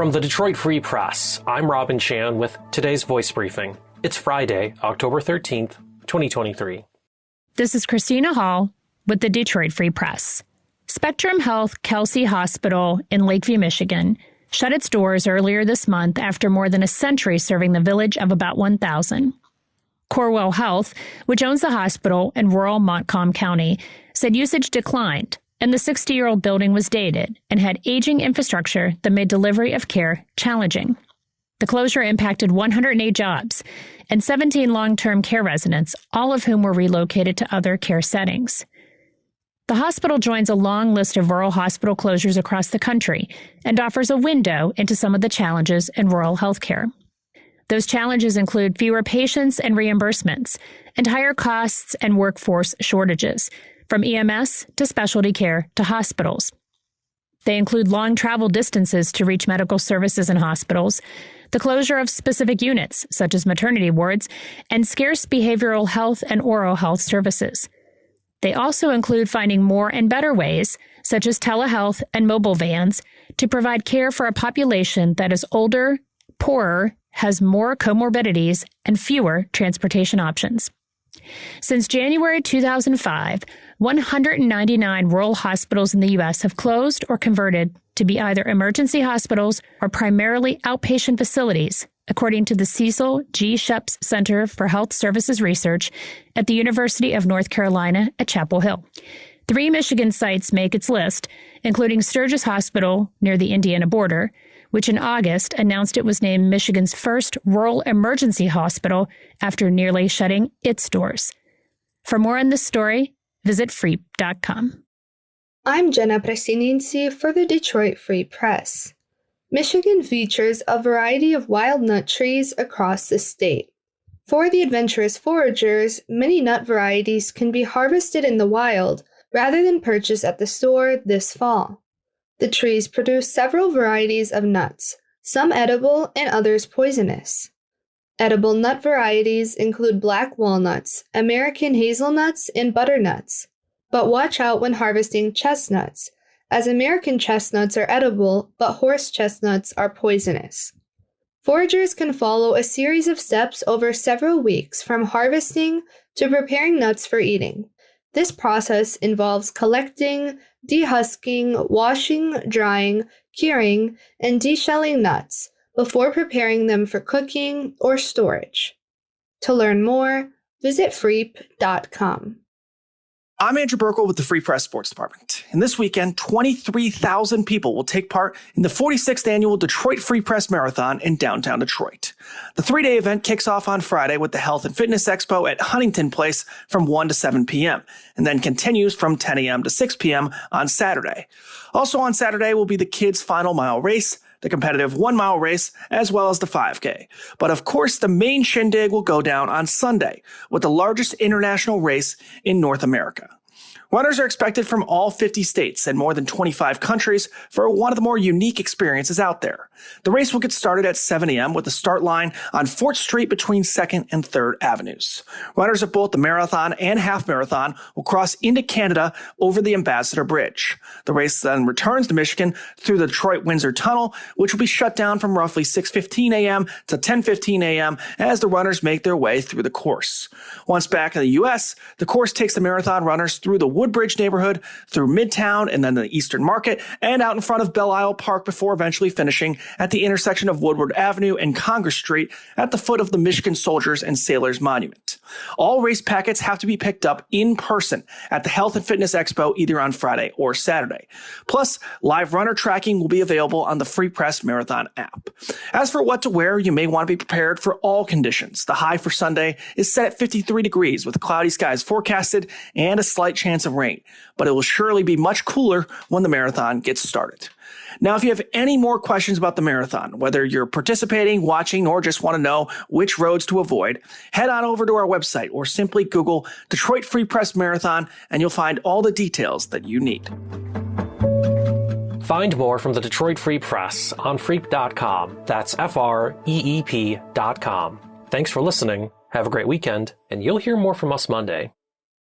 From the Detroit Free Press, I'm Robin Chan with today's voice briefing. It's Friday, October 13th, 2023. This is Christina Hall with the Detroit Free Press. Spectrum Health Kelsey Hospital in Lakeview, Michigan, shut its doors earlier this month after more than a century serving the village of about 1,000. Corewell Health, which owns the hospital in rural Montcalm County, said usage declined, and the 60-year-old building was dated and had aging infrastructure that made delivery of care challenging. The closure impacted 108 jobs and 17 long-term care residents, all of whom were relocated to other care settings. The hospital joins a long list of rural hospital closures across the country and offers a window into some of the challenges in rural healthcare. Those challenges include fewer patients and reimbursements, and higher costs and workforce shortages, from EMS to specialty care to hospitals. They include long travel distances to reach medical services in hospitals, the closure of specific units, such as maternity wards, and scarce behavioral health and oral health services. They also include finding more and better ways, such as telehealth and mobile vans, to provide care for a population that is older, poorer, has more comorbidities, and fewer transportation options. Since January 2005, 199 rural hospitals in the U.S. have closed or converted to be either emergency hospitals or primarily outpatient facilities, according to the Cecil G. Sheps Center for Health Services Research at the University of North Carolina at Chapel Hill. 3 Michigan sites make its list, including Sturgis Hospital near the Indiana border, which in August announced it was named Michigan's first rural emergency hospital after nearly shutting its doors. For more on this story, visit freep.com. I'm Jenna Presininci for the Detroit Free Press. Michigan features a variety of wild nut trees across the state. For the adventurous foragers, many nut varieties can be harvested in the wild rather than purchased at the store this fall. The trees produce several varieties of nuts, some edible and others poisonous. Edible nut varieties include black walnuts, American hazelnuts, and butternuts. But watch out when harvesting chestnuts, as American chestnuts are edible, but horse chestnuts are poisonous. Foragers can follow a series of steps over several weeks from harvesting to preparing nuts for eating. This process involves collecting, dehusking, washing, drying, curing, and deshelling nuts before preparing them for cooking or storage. To learn more, visit freep.com. I'm Andrew Burkle with the Free Press Sports Department. And this weekend, 23,000 people will take part in the 46th annual Detroit Free Press Marathon in downtown Detroit. The 3-day event kicks off on Friday with the Health and Fitness Expo at Huntington Place from 1 to 7 p.m. and then continues from 10 a.m. to 6 p.m. on Saturday. Also on Saturday will be the kids' final mile race, the competitive 1-mile race, as well as the 5K. But of course, the main shindig will go down on Sunday with the largest international race in North America. Runners are expected from all 50 states and more than 25 countries for one of the more unique experiences out there. The race will get started at 7 a.m. with the start line on 4th Street between 2nd and 3rd Avenues. Runners at both the marathon and half marathon will cross into Canada over the Ambassador Bridge. The race then returns to Michigan through the Detroit-Windsor Tunnel, which will be shut down from roughly 6:15 a.m. to 10:15 a.m. as the runners make their way through the course. Once back in the U.S., the course takes the marathon runners through the Woodbridge neighborhood, through Midtown, and then the Eastern Market, and out in front of Belle Isle Park before eventually finishing at the intersection of Woodward Avenue and Congress Street at the foot of the Michigan Soldiers and Sailors Monument. All race packets have to be picked up in person at the Health and Fitness Expo either on Friday or Saturday. Plus, live runner tracking will be available on the Free Press Marathon app. As for what to wear, you may want to be prepared for all conditions. The high for Sunday is set at 53 degrees with cloudy skies forecasted and a slight chance of rain, but it will surely be much cooler when the marathon gets started. Now, if you have any more questions about the marathon, whether you're participating, watching, or just want to know which roads to avoid, head on over to our website or simply Google Detroit Free Press Marathon and you'll find all the details that you need. Find more from the Detroit Free Press on freep.com. That's FREEP.com. Thanks for listening. Have a great weekend, and you'll hear more from us Monday.